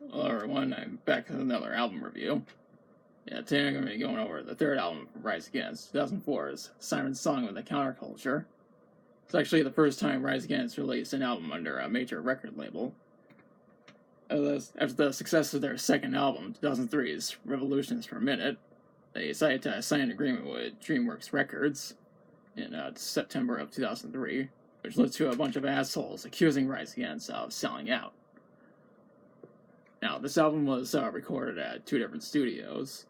Hello everyone, I'm back with another album review. Today I'm going to be going over the third album from Rise Against, 2004's Siren's Song of the Counterculture. It's actually the first time Rise Against released an album under a major record label. After the success of their second album, 2003's Revolutions Per Minute, they decided to sign an agreement with DreamWorks Records in September of 2003, which led to a bunch of assholes accusing Rise Against of selling out. Now, this album was recorded at two different studios,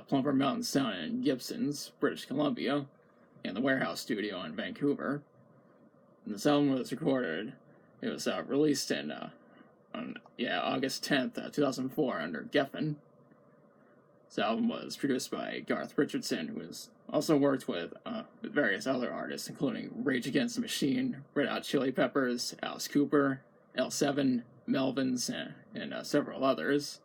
Plumber Mountain Sound in Gibsons, British Columbia, and the Warehouse Studio in Vancouver. And this album was recorded, it was released on August 10th, 2004 under Geffen. This album was produced by Garth Richardson, who has also worked with various other artists, including Rage Against the Machine, Red Hot Chili Peppers, Alice Cooper, L7, Melvins, and several others.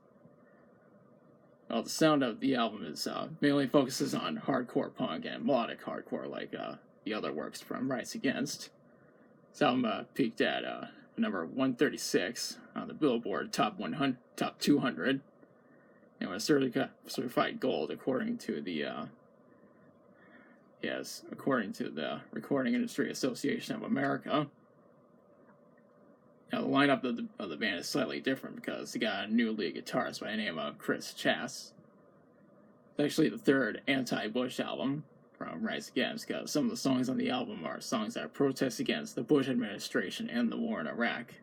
Well, the sound of the album is mainly focuses on hardcore punk and melodic hardcore, like the other works from Rise Against. This album peaked at number 136 on the Billboard Top 200, and was certified gold according to the Recording Industry Association of America. Now, the lineup of the band is slightly different because they got a new lead guitarist by the name of Chris Chass. It's actually the third anti-Bush album from Rise Against, because some of the songs on the album are songs that protest against the Bush administration and the war in Iraq.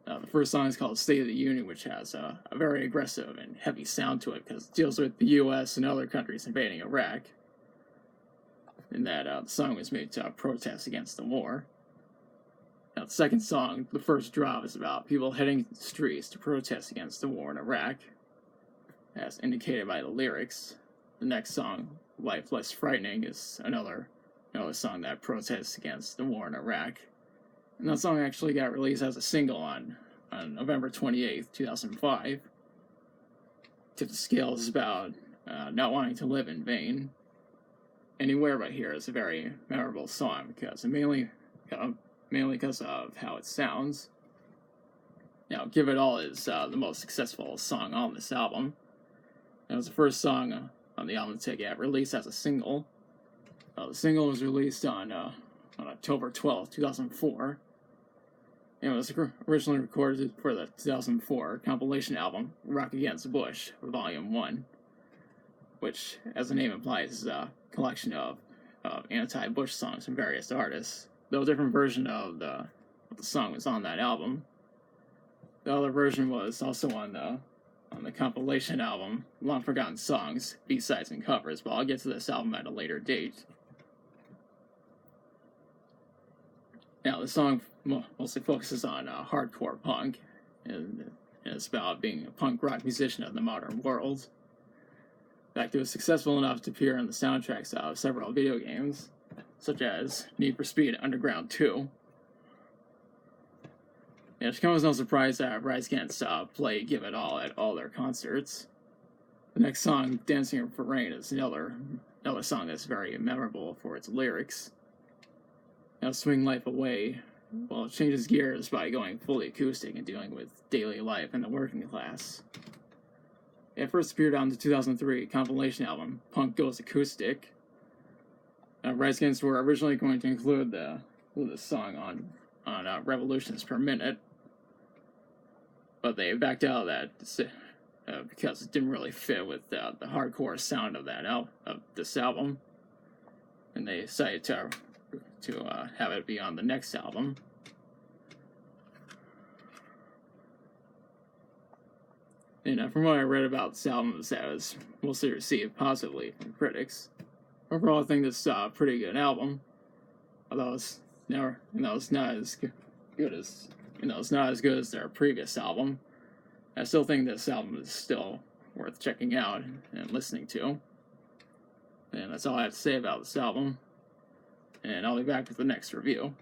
The first song is called State of the Union, which has a very aggressive and heavy sound to it because it deals with the U.S. and other countries invading Iraq. And that the song was made to protest against the war. Now, the second song, The First Drop, is about people heading to the streets to protest against the war in Iraq, as indicated by the lyrics. The next song, Life Less Frightening, is another song that protests against the war in Iraq. And that song actually got released as a single on November 28th, 2005. Tip the Scale is about not wanting to live in vain. Anywhere But Here is a very memorable song because mainly because of how it sounds. Now, Give It All is the most successful song on this album. It was the first song on the album to get released as a single. The single was released on October 12th, 2004. And it was originally recorded for the 2004 compilation album, Rock Against Bush, Volume 1, which, as the name implies, is a collection of anti-Bush songs from various artists. Though a different version of the song was on that album. The other version was also on the compilation album, Long Forgotten Songs, B-Sides and Covers, but I'll get to this album at a later date. Now, the song mostly focuses on hardcore punk, and it's about being a punk rock musician of the modern world. In fact, it was successful enough to appear on the soundtracks of several video games, such as Need for Speed Underground 2. It should come as no surprise that Rise Against play Give It All at all their concerts. The next song, Dancing for Rain, is another song that's very memorable for its lyrics. Now, Swing Life Away, well, it changes gears by going fully acoustic and dealing with daily life in the working class. It first appeared on the 2003 compilation album, Punk Goes Acoustic. Rise Against were originally going to include this song on Revolutions Per Minute, but they backed out of that because it didn't really fit with the hardcore sound of this album, and they decided to have it be on the next album. And from what I read about this album, it was mostly received positively from critics. Overall, I think this is a pretty good album, although it's not as good as their previous album. I still think this album is still worth checking out and listening to. And that's all I have to say about this album. And I'll be back with the next review.